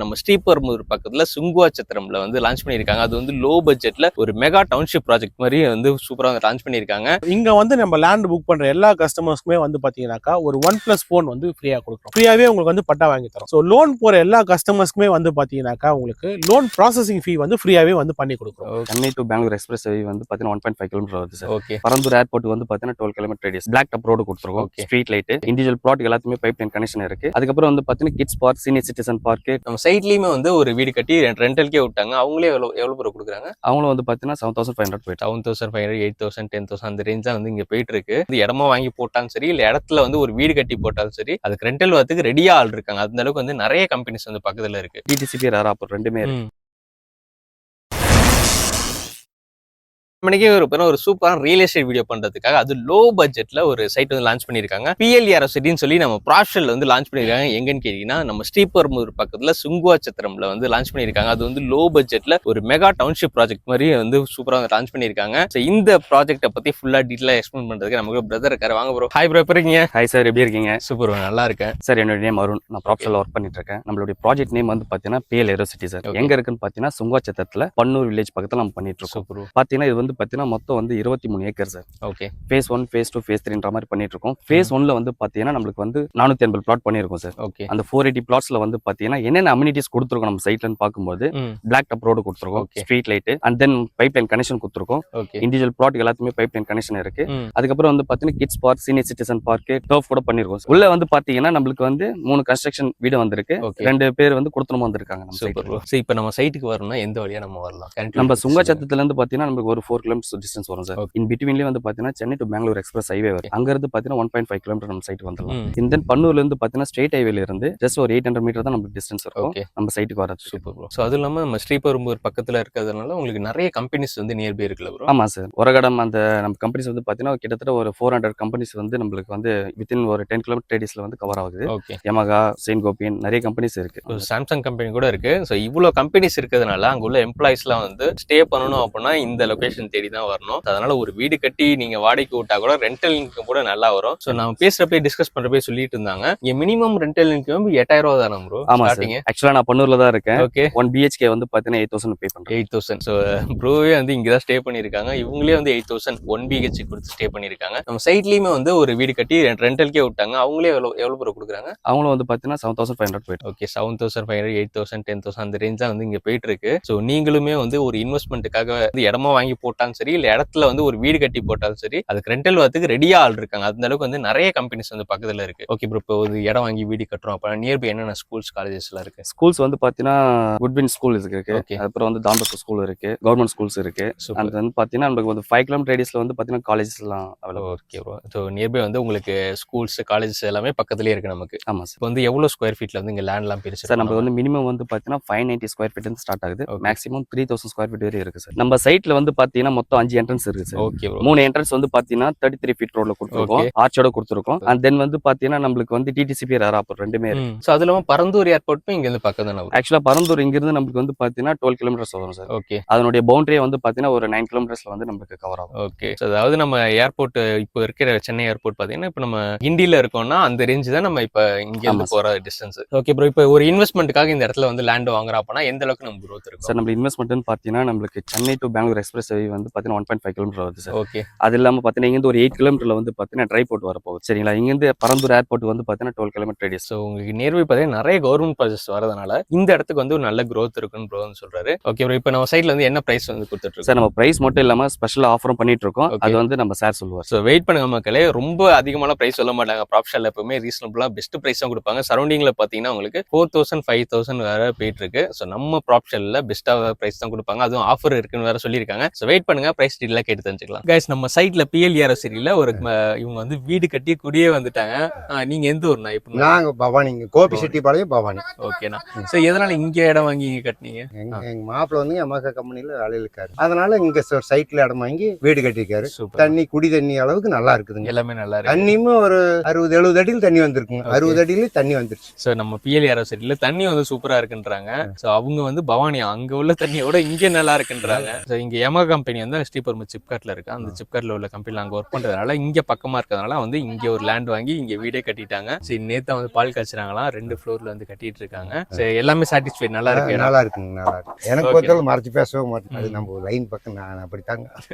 நம்ம ஸ்ரீபெரும்புதூர் பக்கத்துல சுங்குவாச்சத்திரம்ல வந்து லான்ச் பண்ணியிருக்காங்க. அது வந்து லோ பட்ஜெட்ல ஒரு மெகா டவுன்ஷிப் ப்ராஜெக்ட் மாதிரி வந்து சூப்பரா லான்ச் பண்ணியிருக்காங்க. இங்க வந்து நம்ம லேண்ட் புக் பண்ற எல்லா கஸ்டமர்ஸ்க்குமே வந்து பாத்தீங்கன்னாக்கா ஒரு OnePlus போன் வந்து ஃப்ரீயா கொடுக்குறோம். ஃப்ரீயாவே உங்களுக்கு வந்து பட்டா வாங்கி தரோம். ஸோ லோன் போற எல்லா கஸ்டமர்ஸ்க்குமே வந்து பாத்தீங்கன்னாக்கா உங்களுக்கு லோன் ப்ராசஸிங் ஃபீ வந்து ஃப்ரீயாவே வந்து பண்ணி கொடுக்குறோம். சென்னை டு பெங்களூர் எக்ஸ்பிரஸ் வே வந்து பாத்தீங்கன்னா 1.5 கிலோமீட்டர் வருது சார். ஓகே, பரந்தூர் ஏர்போர்ட் வந்து பாத்தீங்கன்னா 12 kilometre radius. Black top road கொடுத்துருக்கோம். ஸ்ட்ரீட் லைட், இண்டிவிஜுவல் பிளாட் எல்லாத்துமே பைப் லைன் கனெக்ஷன் இருக்கு. அதுக்கப்புறம் வந்து பாத்தீங்கன்னா kids park, senior citizen park. நம்ம சைட்லயுமே வந்து ஒரு வீடு கட்டி ரெண்டல்கே விட்டாங்க. அவங்களே எவ்வளவு ப்ரோ கொடுக்குறாங்க? அவங்களும் வந்து பாத்தீங்கன்னா 7,500 போயிட்டு 7,500, 8,000, 10,000 அந்த ரேஞ்ச் தான் வந்து இங்க போயிட்டு இருக்கு. இடமா வாங்கி போட்டாலும் சரி, இல்ல இடத்துல வந்து ஒரு வீடு கட்டி போட்டாலும் சரி, அதுக்கு ரெண்டல் வரதுக்கு ரெடியா ஆள் இருக்காங்க. அந்த அளவுக்கு வந்து நிறைய கம்பெனிஸ் வந்து பக்கத்துல இருக்கு. டிடிசிபி ராராப்பூர் ரெண்டுமே இருக்கு. மணிக்கே ஒரு சூப்பரான ரியல் எஸ்டேட் வீடியோ பண்றதுக்காக அது லோ பட்ஜெட்ல ஒரு சைட் வந்து லான்ச் பண்ணிருக்காங்க. PLER சிட்டின்னு சொல்லி நம்ம ப்ராஷல் வந்து லான்ச் பண்ணிருக்காங்க. எங்கன்னு கேட்டீங்கன்னா நம்ம ஸ்ரீபெரும்புதூர் பக்கத்துல சுங்குவாச்சத்திரம்ல வந்து லான்ச் பண்ணிருக்காங்க. அது வந்து லோ பட்ஜெட்ல ஒரு மெகா டவுன்ஷிப் ப்ராஜெக்ட் மாதிரி வந்து சூப்பரா லான்ச் பண்ணிருக்காங்க. இந்த ப்ராஜெக்ட்டை பத்தி ஃபுல்லா டீடைலா எக்ஸ்பிளைன் பண்றதுக்கு நமக்கு பிரதர் இருக்காரு. வாங்க ப்ரோ. ஹாய் ப்ரோ, எப்படி இருக்கீங்க? ஹாய் சார், எப்படி இருக்கீங்க? சூப்பர், நல்லா இருக்கேன் சார். என்னோட நேம் அருண். நான் ப்ராப்ஷல்ல ஒர்க் பண்ணிட்டு இருக்கேன். நம்மளுடைய ப்ராஜெக்ட் நேம் வந்து பாத்தீங்கன்னா PLER சிட்டி சார். எங்க இருக்குன்னு பாத்தீங்கன்னா சுங்குவாச்சத்திரத்துல பன்னூர் வில்லேஜ் பக்கத்துல நம்ம பண்ணிட்டு இருக்கோம். பாத்தீங்கன்னா இது வந்து பாத்தீங்கன்னா மொத்தம் 23 acre sir. Okay, phase 1, phase 2, phase 3ன்ற மாதிரி பண்ணிட்டு இருக்கோம். ஃபேஸ் 1ல வந்து பாத்தீங்கன்னா நம்மளுக்கு வந்து 480 பிளாட் பண்ணிருக்கோம் சார். ஓகே, அந்த 480 பிளாட்ஸ்ல வந்து பாத்தீங்கன்னா என்னென்ன அம்யூனிட்டிஸ் கொடுத்துருக்கோம் நம்ம சைட்லன்னு பார்க்கும்போது பிளாக் டாப் ரோடு கொடுத்துருக்கோம், street light and then pipe line connection கொடுத்துருக்கோம். இண்டிவிஜுவல் பிளாட் எல்லாத்துமே பைப் லைன் கனெக்ஷன் இருக்கு. அதுக்கப்புறம் வந்து பாத்தீங்கன்னா kids park, senior citizen park, turf கூட பண்ணிருக்கோம். உள்ள வந்து பாத்தீங்கன்னா நம்மளுக்கு வந்து 3 கன்ஸ்ட்ரக்ஷன் வீடு வந்திருக்கு. 2 பேர் வந்து கொடுத்துனமா வந்திருக்காங்க நம்ம சைட்ல. இப்போ நம்ம சைட்டுக்கு வரணும்னா எந்த வழியா நம்ம வரலாம்? நம்ம சுங்குவாச்சத்திரத்துல இருந்து பாத்தீங்கன்னா நமக்கு ஒரு 4 கிலோமீட்டர் டிஸ்டன்ஸ் வரும் சார். இன் பிட்வீன்லயே வந்து பாத்தீங்கன்னா Chennai to Bangalore express highway வரும். அங்க இருந்து பாத்தீங்கன்னா 1.5 கிலோமீட்டர் நம்ம சைட்டுக்கு வந்துடலாம். இந்த பன்னூர்ல இருந்து பாத்தீங்கன்னா ஸ்ட்ரெயிட் ஹைவேல இருந்து ஜஸ்ட் ஒரு 800 மீட்டர் தான் நமக்கு டிஸ்டன்ஸ் இருக்கும் நம்ம சைட்டுக்கு வரது. Super bro. சோ அது இல்லாம நம்ம ஸ்ரீபெரும்புதூர் பக்கத்துல இருக்கிறதுனால உங்களுக்கு நிறைய கம்பெனிஸ் வந்து நியர்பை இருக்குல்ல ப்ரோ? ஆமா சார். ஒரகடம் அந்த நம்ம கம்பெனிஸ் வந்து பாத்தீங்கன்னா கிட்டத்தட்ட ஒரு 400 கம்பெனிஸ் வந்து நம்மளுக்கு வந்து வித்தின் ஒரு 10 கிலோமீட்டர் ரேடியஸ்ல வந்து கவர் ஆகுது. யமகா, செயின் கோபியன் நிறைய கம்பெனிஸ் இருக்கு. சாம்சங் கம்பெனி கூட இருக்கு. சோ இவ்வளவு கம்பெனிஸ் இருக்கிறதுனால அங்க உள்ள எம்ப்ளாயிஸ்லாம் வந்து ஸ்டே பண்ணணும் அப்படின்னா இந்த லொகேஷன் தேடி தான் வரணும். அதனால ஒரு வீடு கட்டி நீங்க வாடகைக்கு விட்டா கூட ரெண்டல் இன்கம் கூட நல்லா வரும். சோ நம்ம பேசுறப்ப டிஸ்கஸ் பண்றப்ப சொல்லிட்டு இருந்தாங்க இங்க மினிமம் ரெண்டல் இன்கம் 8,000 ரூபாய் தானே ப்ரோ? ஆமா சார். ஆக்சுவலா நான் பன்னூர்ல தான் இருக்கேன். ஓகே, 1 BHK வந்து பாத்தீங்கன்னா 8,000 பே பண்றேன். 8,000. சோ ப்ரோவே வந்து இங்க தான் ஸ்டே பண்ணிருக்காங்க. இவங்களே வந்து 8,000 1 BHK கொடுத்து ஸ்டே பண்ணிருக்காங்க. நம்ம சைட்லயுமே வந்து ஒரு வீடு கட்டி ரெண்டல்கே விட்டாங்க. அவங்களே எவ்வளவு ப்ரோ கொடுக்குறாங்க? அவங்களும் வந்து பாத்தீங்கன்னா 7,500 போயிட்டு. ஓகே, 7,500, 8,000, 10,000 அந்த ரேஞ்ச் தான் வந்து இங்க போயிட்டு இருக்கு. சோ நீங்களுமே வந்து ஒரு இன்வெஸ்ட்மெண்ட்டுக்காக இடமா வாங்கி போட்டாலும் சரி, இல்ல இடத்துல வந்து ஒரு வீடு கட்டி போட்டாலும் சரி, அதுக்கு ரெண்டல் வரதுக்கு ரெடியா ஆள் இருக்காங்க. அந்த அளவுக்கு வந்து நிறைய கம்பெனிஸ் வந்து பக்கத்துல இருக்கு. ஓகே ப்ரோ, இப்போ ஒரு இடம் வாங்கி வீடு கட்டுறோம் அப்ப நியர்பை என்னென்ன ஸ்கூல்ஸ், காலேஜஸ் எல்லாம் இருக்கு? ஸ்கூல்ஸ் வந்து பாத்தீங்கன்னா குட்வின் ஸ்கூல் இருக்கு. அப்புறம் வந்து தாம்பரம் ஸ்கூல் இருக்கு, கவர்மெண்ட் ஸ்கூல்ஸ் இருக்கு. அது வந்து பாத்தீங்கன்னா நமக்கு வந்து 5 கிலோமீட்டர் ரேடியஸ்ல வந்து பாத்தீங்கன்னா காலேஜஸ் எல்லாம் available. Okay bro. So nearby வந்து உங்களுக்கு ஸ்கூல்ஸ், காலேஜஸ் எல்லாமே பக்கத்துலயே இருக்கு நமக்கு. ஆமா சார். இப்போ வந்து எவ்வளவு ஸ்கொயர் ஃபீட்ல வந்து இங்க லேண்ட்லாம் பிரிச்சு சார்? நம்ம வந்து மினிமம் வந்து பாத்தீங்கன்னா 590 ஸ்கொயர் ஃபீட் இருந்து ஸ்டார்ட் ஆகுது. மேக்ஸிமம் 3,000 ஸ்கொயர் ஃபீட் வரை இருக்கு சார். நம்ம சைட்ல வந்து பாத்தீங்கன்னா மொத்தம் 5 என்ட்ரன்ஸ் இருக்கு சார். Okay bro. 3 என்ட்ரன்ஸ் வந்து பாத்தீங்கன்னா 33 ஃபீட் ரோட்ல கொடுத்துருக்கோம், ஆர்ச்சோட கொடுத்துருக்கோம். அண்ட் தென் வந்து பாத்தீங்கன்னா நம்மளுக்கு வந்து டிடிசிபி ராராப்பூர் ரெண்டுமே இருக்கு. சோ அது இல்லாம பரந்தூர் ஏர்போர்ட்டும் இங்க இருந்து பக்கம் தானே? ஆக்சுவலா பரந்தூர் இங்க இருந்து நமக்கு வந்து பாத்தீங்கன்னா 12 கிலோமீட்டர்ஸ் வரும் சார். ஓகே, அதனுடைய பவுண்டரியே வந்து பாத்தீங்கன்னா ஒரு 9 கிலோமீட்டர்ஸ்ல வந்து நமக்கு கவர் ஆகும். ஓகே. அதாவது நம்ம ஏர்போர்ட் இப்போ இருக்கிற சென்னை ஏர்போர்ட் பாத்தீங்கன்னா இப்போ நம்ம கிண்டில இருக்கோம்னா அந்த ரேஞ்ச் தான் நம்ம இப்ப இங்க இருந்து போற டிஸ்டன்ஸ். ஓகே ப்ரோ, இப்போ ஒரு இன்வெஸ்ட்மெண்ட்டுக்காக இந்த இடத்துல வந்து லேண்ட் வாங்குறோம் அப்படின்னா எந்த அளவுக்கு நம்ம growth இருக்கும் சார்? நம்ம இன்வெஸ்ட்மெண்ட்னு பாத்தீங்கன்னா நம்மளுக்கு சென்னை டு பெங்களூர் எக்ஸ்பிரஸ் வே வந்து பாத்தீங்கன்னா 1.5 கிலோமீட்டர் வருது சார். ஓகே, அது இல்லாம பாத்தீங்கன்னா இங்க இருந்து ஒரு 8 கிலோமீட்டர்ல வந்து பாத்தீங்கன்னா ட்ரை போர்ட் வரப்போகுது. சரிங்களா? இங்க இருந்து பரந்தூர் ஏர்போர்ட் வந்து பாத்தீங்கன்னா 12 கிலோமீட்டர் ரேடியஸ். ஸோ உங்களுக்கு நியர்பை பார்த்தீங்கன்னா நிறைய கவர்மெண்ட் ப்ராஜெக்ட்ஸ் வரதுனால இந்த இடத்துக்கு வந்து ஒரு நல்ல growth இருக்குன்னு ப்ரோ வந்து சொல்றாரு. ஓகே ப்ரோ, இப்போ நம்ம சைட்ல வந்து என்ன பிரைஸ் வந்து கொடுத்துட்டு இருக்கோம் சார்? நம்ம பிரைஸ் மட்டும் இல்லாம ஸ்பெஷல் ஆஃபரும் பண்ணிட்டு இருக்கோம். அது வந்து நம்ம சார் சொல்லுவார். ஸோ வெயிட் பண்ணுங்க மக்களே, ரொம்ப அதிகமான பிரைஸ் சொல்ல மாட்டாங்க. ப்ராப்ஷல்ல எப்பவுமே ரீசனபிளா பெஸ்ட் பிரைஸ் தான் கொடுப்பாங்க. சரௌண்டிங்ல பாத்தீங்கன்னா உங்களுக்கு 4,000, 5,000 வேற போயிட்டு இருக்கு. ஸோ நம்ம ப்ராப்ஷல்ல பெஸ்டா பிரைஸ் தான் கொடுப்பாங்க. அதுவும் ஆஃபர் இருக்குன்னு வேற சொல்லியிருக்காங்க. ஸோ வெயிட் பண்ணுங்க, பிரைஸ் டீலா கேட்டு தெரிஞ்சுக்கலாம். கைஸ், நம்ம சைட்ல PLER சிட்டில ஒரு இவங்க வந்து வீடு கட்டி குடியே வந்துட்டாங்க. நீங்க எந்த ஊர்னா? இப்போ நாங்க பவானி, கோபி செட்டிப்பாளையம் பவானி. ஓகேண்ணா. ஸோ எதனால இங்க இடம் வாங்கி இங்க கட்டினீங்க? எங்க மாப்பிள்ள வந்து யமகா கம்பெனில வேலையில இருக்காரு. அதனால இங்க சைட்ல இடம் வாங்கி வீடு கட்டிருக்காரு. தண்ணி, குடி தண்ணி அளவுக்கு நல்லா இருக்குதுங்க. எல்லாமே நல்லா இருக்கு. தண்ணியுமே ஒரு 60-70 அடியில் தண்ணி வந்திருக்குங்க. 60 அடியில தண்ணி வந்துருச்சு. ஸோ நம்ம PLER சிட்டில தண்ணி வந்து சூப்பரா இருக்குன்றாங்க. ஸோ அவங்க வந்து பவானி அங்க உள்ள தண்ணியோட இங்க நல்லா இருக்குன்றாங்க. ஸோ இங்க யமகா கம்பெனி கம்பெனி வந்து ஸ்ரீபெரும்புதூர் சிப்காட்ல இருக்கு. அந்த சிப்காட்ல உள்ள கம்பெனில அங்க ஒர்க் பண்றதுனால இங்க பக்கமா இருக்கிறதுனால வந்து இங்க ஒரு லேண்ட் வாங்கி இங்க வீடே கட்டிட்டாங்க. சரி, நேத்தா வந்து பால் காய்ச்சறாங்களாம், 2 ஃப்ளோர்ல வந்து கட்டிட்டு இருக்காங்க. சரி, எல்லாமே சாட்டிஸ்ஃபை, நல்லா இருக்கு. நல்லா இருக்குங்க, நல்லா இருக்கு. எனக்கு பொறுத்தவரை மறைச்சு பேசவே மாட்டேன். அது நம்ம லைன் பக்கம் நான் அப்படித்தாங்க.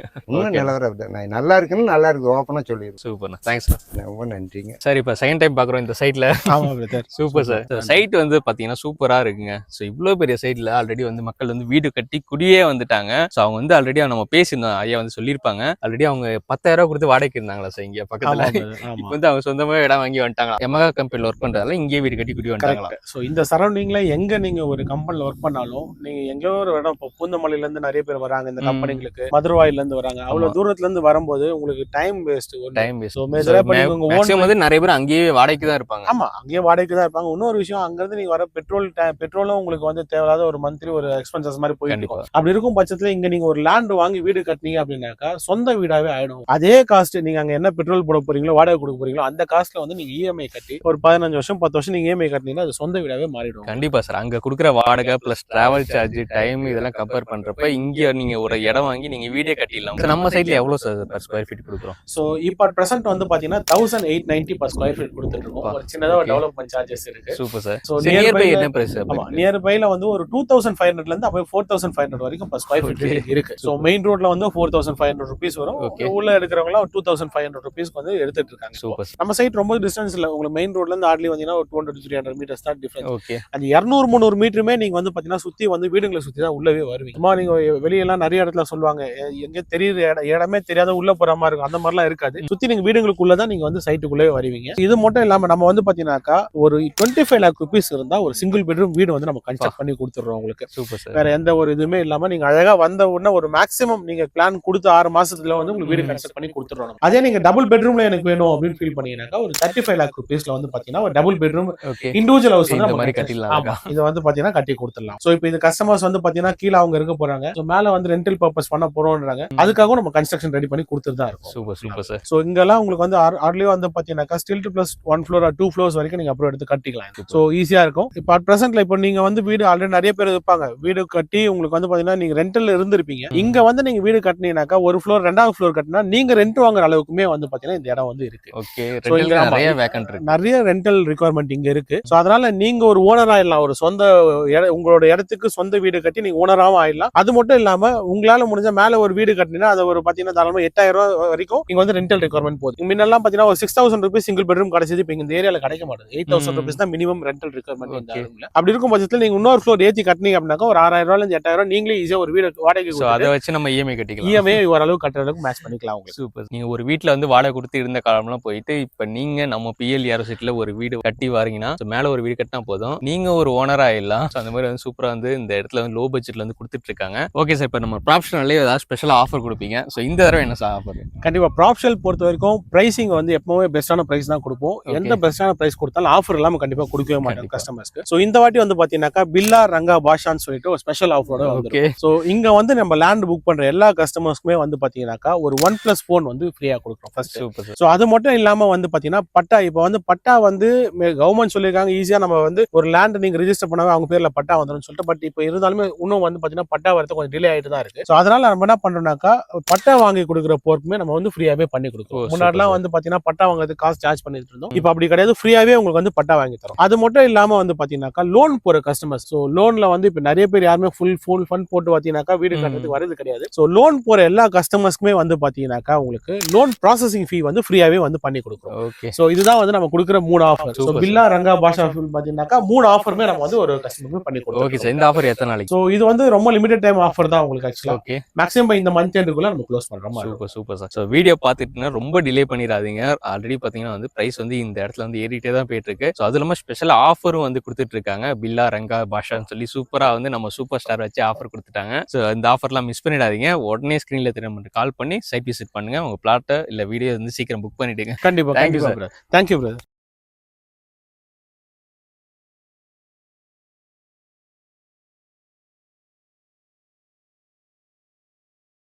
இன்னும் நிலவரம் நல்லா இருக்குன்னு, நல்லா இருக்கு, ஓப்பனா சொல்லிடுறேன். சூப்பர்ண்ணா, தேங்க்ஸ். ரொம்ப நன்றிங்க. சார், இப்போ செகண்ட் டைம் பாக்குறோம் இந்த சைட்ல. ஆமா பிரதர். Super sir. சைட் வந்து பாத்தீங்கன்னா சூப்பரா இருக்குங்க. ஸோ இவ்வளோ பெரிய சைட்ல ஆல்ரெடி வந்து மக்கள் வந்து வீடு கட்டி குடியே வந்துட்டாங்க. ஸோ அவங்க வந்து ஆல்ரெடி நம்ம பேசியிருந்தோம், ஐயா வந்து சொல்லியிருப்பாங்க, ஆல்ரெடி அவங்க 10,000 கொடுத்து வாடகைக்கு இருந்தாங்களா சார் இங்க பக்கத்துல. இப்போ வந்து அவங்க சொந்தமா இடம் வாங்கி வந்துட்டாங்க. எமகா கம்பெனில ஒர்க் பண்றதால இங்கே வீடு கட்டி குடி வந்துட்டாங்களா. ஸோ இந்த சரௌண்டிங்ல எங்க நீங்க ஒரு கம்பெனில ஒர்க் பண்ணாலும், நீங்க எங்கேயோ ஒரு இடம், இப்போ பூந்தமல்லில இருந்து நிறைய பேர் வராங்க இந்த கம்பெனிகளுக்கு, மதுரவாயில இருந்து வராங்க. அவ்வளவு தூரத்துல இருந்து வரும்போது உங்களுக்கு time waste. Time waste. So மேஜரா உங்க ஓன் வந்து நிறைய பேர் அங்கேயே வாடகைக்கு தான் இருப்பாங்க. ஆமா, அங்கேயே வாடகைக்கு தான் இருப்பாங்க. இன்னொரு விஷயம், அங்க இருந்து நீங்க வர பெட்ரோலும் உங்களுக்கு வந்து தேவையில்லாத ஒரு மந்த்லி ஒரு எக்ஸ்பென்சஸ் மாதிரி போயிட்டு இருக்கும். அப்படி இருக்கும் பட்சத்துல இங்க நீங்க ஒரு லேண்ட் வாங்கி வீடு கட்டினீங்க அப்படின்னாக்கா சொந்த வீடாவே ஆயிடும். அதே காஸ்ட் நீங்க அங்க என்ன பெட்ரோல் போட போறீங்களோ, வாடகை கொடுக்க போறீங்களோ, அந்த காஸ்ட்ல வந்து நீங்க இஎம்ஐ கட்டி ஒரு 15 வருஷம் 10 வருஷம் நீங்க இஎம்ஐ கட்டினீங்கன்னா அது சொந்த வீடாவே மாறிடும். கண்டிப்பா சார். அங்க கொடுக்குற வாடகை பிளஸ் டிராவல் சார்ஜ், டைம், இதெல்லாம் கம்பேர் பண்றப்ப இங்க நீங்க ஒரு இடம் வாங்கி நீங்க வீடே கட்டிடலாம். நம்ம சைட்ல எவ்வளவு சார் பர் ஸ்கொயர் ஃபீட் கொடுக்குறோம்? சோ இப்போ பிரசன்ட் வந்து பாத்தீங்கன்னா 1890 per square feet கொடுத்துட்டு இருக்கோம். ஒரு சின்னதா ஒரு டெவலப்மென்ட் சார்ஜஸ் இருக்கு. Super sir. சோ நியர்பை என்ன பிரைஸ்? ஆமா, நியர்பைல வந்து ஒரு 2500 ல இருந்து அப்படியே 4500 வரைக்கும் per square feet இருக்கு. சோ மெயின் ரோட்ல வந்து 4500 rupees வரும். உள்ள எடுக்கிறவங்க 2500 rupees வந்து எடுத்துட்டு இருக்காங்க. சூப்பர். நம்ம சைட் ரொம்ப டிஸ்டன்ஸ் இல்ல. உங்களுக்கு மெயின் ரோட்ல இருந்து ஹார்ட்லி வந்தீங்கன்னா ஒரு 200 to 300 மீட்டர்ஸ் தான் டிஃபரன்ஸ். ஓகே. அந்த 200-300 மீட்டருமே நீங்க வந்து பாத்தீங்கன்னா சுத்தி வந்து வீடுங்களை சுத்தி தான் உள்ளவே வருவீங்க. சும்மா நீங்க வெளியெல்லாம் நிறைய இடத்துல சொல்லுவாங்க, எங்க தெரியுற இடமே தெரியாத உள்ள போற மாதிரி இருக்கும். அந்த மாதிரிலாம் இருக்காது. சுத்தி நீங்க வீடுகளுக்குள்ளதான் நீங்க வந்து சைட்டுக்குள்ளே வருவீங்க. இது மட்டும் இல்லாம நம்ம வந்து பாத்தீங்கன்னாக்கா ஒரு 25 lakh rupees இருந்தா ஒரு சிங்கிள் பெட்ரூம் வீடு வந்து நம்ம கன்ஸ்ட்ரக்ட் பண்ணி கொடுத்துடுறோம் உங்களுக்கு. Super sir. வேற எந்த ஒரு இதுவுமே இல்லாம நீங்க அழகா வந்த உடனே ஒரு மேக்ஸிமம் நீங்க பிளான் கொடுத்து 6 மாசத்துல வந்து உங்களுக்கு வீடு கன்ஸ்ட்ரக்ட் பண்ணி கொடுத்துடுறோம். அதே நீங்க டபுள் பெட்ரூம்ல எனக்கு வேணும் அப்படின்னு ஃபீல் பண்ணீங்கன்னாக்கா ஒரு 35 lakh rupeesல வந்து பாத்தீங்கன்னா ஒரு டபுள் பெட்ரூம் இண்டிவிஜுவல் ஹவுஸ் வந்து மாதிரி கட்டிடலாம். இது வந்து பாத்தீங்கன்னா கட்டி கொடுத்துடலாம். சோ இப்போ இந்த கஸ்டமர்ஸ் வந்து பாத்தீங்கன்னா கீழே அவங்க இருக்க போறாங்க, சோ மேல வந்து ரெண்டல் பர்பஸ் பண்ண போறோம்ன்றாங்க. அதுக்காக நம்ம கன்ஸ்ட்ரக்ஷன் ரெடி பண்ணி கொடுத்துட்டு தான் இருக்கும். Super super sir. சோ இங்கெல்லாம் உங்களுக்கு வந்து ஆர்லி வந்து பாத்தீங்கன்னா ஸ்டில்ட் பிளஸ் 1 floor or 2 floors வரைக்கும் நீங்க அப்புறம் எடுத்து கட்டிக்கலாம். சோ ஈஸியா இருக்கும். இப்போ அட் பிரசன்ட்ல இப்போ நீங்க வந்து வீடு ஆல்ரெடி நிறைய பேர் இருப்பாங்க, வீடு கட்டி உங்களுக்கு வந்து பாத்தீங்கன்னா நீங்க ரெண்டல்ல இருந்திருப்பீங்க. இங்க வந்து நீங்க வீடு கட்டினீங்கன்னாக்கா ஒரு ஃப்ளோர் 2வது ஃப்ளோர் கட்டினா நீங்க ரெண்ட் வாங்குற அளவுக்குமே வந்து பாத்தீங்கன்னா இந்த இடம் வந்து இருக்கு. ஓகே. நிறைய வேக்கன்ட் இருக்கு, நிறைய ரெண்டல் ரிக்வயர்மெண்ட் இங்க இருக்கு. சோ அதனால நீங்க ஒரு ஓனரா ஆயிடலாம். ஒரு சொந்த உங்களோட இடத்துக்கு சொந்த வீடு கட்டி நீங்க ஓனராவும் ஆயிடலாம். அது மட்டும் இல்லாம உங்களால முடிஞ்ச மேல ஒரு வீடு கட்டினா அதை ஒரு பாத்தீங்கன்னா தாராளமா 8000 ரூபாய் வரைக்கும் நீங்க வந்து ரெண்டல் ரிக்வயர்மெண்ட் போகுது. முன்னெல்லாம் பாத்தீங்கன்னா ஒரு 6000 rupees சிங்கிள் பெட்ரூம் கிடைச்சது. இப்ப இந்த ஏரியால கிடைக்க மாட்டேது. 8000 rupees தான் மினிமம் ரெண்டல் ரிக்வயர்மெண்ட் இந்த ரூம்ல. அப்படி இருக்கும் பட்சத்துல நீங்க இன்னொரு ஃப்ளோர் ஏத்தி கட்டினீங்க அப்படின்னாக்கா ஒரு 6000 ரூபாயில இருந்து 8000 நீங்களே ஈஸியா ஒரு வீடு வாடகைக்கு சோ அதை வச்சு நம்ம இஎம்ஐ கட்டிக்கலாம். இஎம்ஐ ஓரளவு கட்டுறதுக்கு மேட்ச் பண்ணிக்கலாம் உங்களுக்கு. சூப்பர். நீங்க ஒரு வீட்ல வந்து வாடகை கொடுத்து இருந்த காலம்லாம் போயிட்டு இப்ப நீங்க நம்ம பிஎல்ஆர் சிட்டில ஒரு வீடு கட்டி வாரீங்கன்னா மேல ஒரு வீடு கட்டினா போதும், நீங்க ஒரு ஓனரா ஆயிடலாம். அந்த மாதிரி வந்து சூப்பரா வந்து இந்த இடத்துல வந்து லோ பட்ஜெட்ல வந்து கொடுத்துட்டு இருக்காங்க. ஓகே சார், இப்ப நம்ம ப்ராப்ஷனல்ல ஏதாவது ஸ்பெஷலா ஆஃபர் கொடுப்பீங்க. சோ இந்த தடவை என்ன சார் ஆஃபர்? கண்டிப்பா ப்ராப்ஷனல் பொறுத்த வரைக்கும் பிரைசிங் வந்து எப்பவுமே பெஸ்டான பிரைஸ் தான் கொடுப்போம். எந்த பெஸ்டான பிரைஸ் கொடுத்தாலும் ஆஃபர் இல்லாம கண்டிப்பா கொடுக்கவே மாட்டோம் கஸ்டமர்ஸ்க்கு. சோ இந்த வாட்டி வந்து பாத்தீங்கன்னாக்கா பில்லா ரங்கா பாஷான்னு சொல்லிட்டு ஒரு ஸ்பெஷல் ஆஃபரோட வந்து. சோ இங்க வந்து நம்ம லேண்ட் புக் பண்ற எல்லா கஸ்டமர்ஸ்க்குமே வந்து பாத்தீங்கன்னாக்கா ஒரு 1+ phone வந்து ஃப்ரீயா கொடுக்குறோம் ஃபர்ஸ்ட். சோ அது மட்டும் இல்லாம வந்து பாத்தீங்கன்னா பட்டா, இப்போ வந்து பட்டா வந்து கவர்மெண்ட் சொல்லியிருக்காங்க ஈஸியா நம்ம வந்து ஒரு லேண்ட் நீங்க ரெஜிஸ்டர் பண்ணாவே அவங்க பேர்ல பட்டா வந்துடும் சொல்லிட்டு. பட் இப்போ இருந்தாலுமே இன்னும் வந்து பாத்தீங்கன்னா பட்டா வரது கொஞ்சம் டிலே ஆயிட்டு தான் இருக்கு. சோ அதனால நம்ம என்ன பண்றோம்னாக்கா பட்டா வாங்கி கொடுக்குற போர்க்குமே நம்ம வந்து ஃப்ரீயாவே பண்ணி கொடுக்குறோம். முன்னாடிலாம் வந்து பாத்தீங்கன்னா பட்டா வாங்குறது காசு சார்ஜ் பண்ணிட்டு இருந்தோம். இப்போ அப்படி கிடையாது, ஃப்ரீயாவே உங்களுக்கு வந்து பட்டா வாங்கி தரோம். அது மட்டும் இல்லாம வந்து பாத்தீங்கன்னாக்கா லோன் போற கஸ்டமர்ஸ், சோ லோன்ல வந்து இப்போ நிறைய பேர் யாருமே ஃபுல் ஃபண்ட் போட்டு பாத்தீங்கன்னாக்கா வீடு கட்டுறதுக்கு வரது கிடையாது. சோ லோன் போற எல்லா கஸ்டமர்ஸ்க்குமே வந்து பாத்தீங்கன்னாக்கா உங்களுக்கு லோன் ப்ராசஸிங் ஃபீ வந்து ஃப்ரீயாவே வந்து பண்ணி கொடுக்குறோம். ஓகே. சோ இதுதான் வந்து நம்ம கொடுக்குற 3 ஆஃபர். சோ பில்லா ரங்கா பாஷா பாத்தீங்கன்னாக்கா 3 ஆஃபருமே நம்ம வந்து ஒரு கஸ்டமருக்கு பண்ணி கொடுக்குறோம். ஓகே சார், இந்த ஆஃபர் எத்தனை நாளைக்கு? சோ இது வந்து ரொம்ப லிமிடெட் டைம் ஆஃபர் தான் உங்களுக்கு ஆக்சுவலா. ஓகே. மேக்ஸிமம் இந்த மந்த் எண்டுக்குள்ள நம்ம க்ளோஸ் பண்றோம். Super super sir. So video பார்த்துட்டுனா ரொம்ப டிலே பண்ணிடாதீங்க. ஆல்ரெடி பாத்தீங்கன்னா வந்து பிரைஸ் வந்து இந்த இடத்துல வந்து ஏறிட்டே தான் போயிட்டு இருக்கு. சோ அது இல்லாம ஸ்பெஷல் ஆஃபரும் வந்து கொடுத்துட்டு இருக்காங்க. பில்லா ரங்கா பாஷான்னு சொல்லி சூப்பரா வந்து நம்ம சூப்பர் ஸ்டார் வச்சு ஆஃபர் கொடுத்துட்டாங்க. சோ இந்த ஆஃபர்லாம் மிஸ் பண்ணிடாதீங்க. உடனே ஸ்கிரீன்ல திரும்ப கால் பண்ணி சைட் விசிட் பண்ணுங்க. உங்க பிளாட்டை இல்ல வீடியோ வந்து சீக்கிரம் புக் பண்ணிடுங்க. கண்டிப்பா. Thank you brother.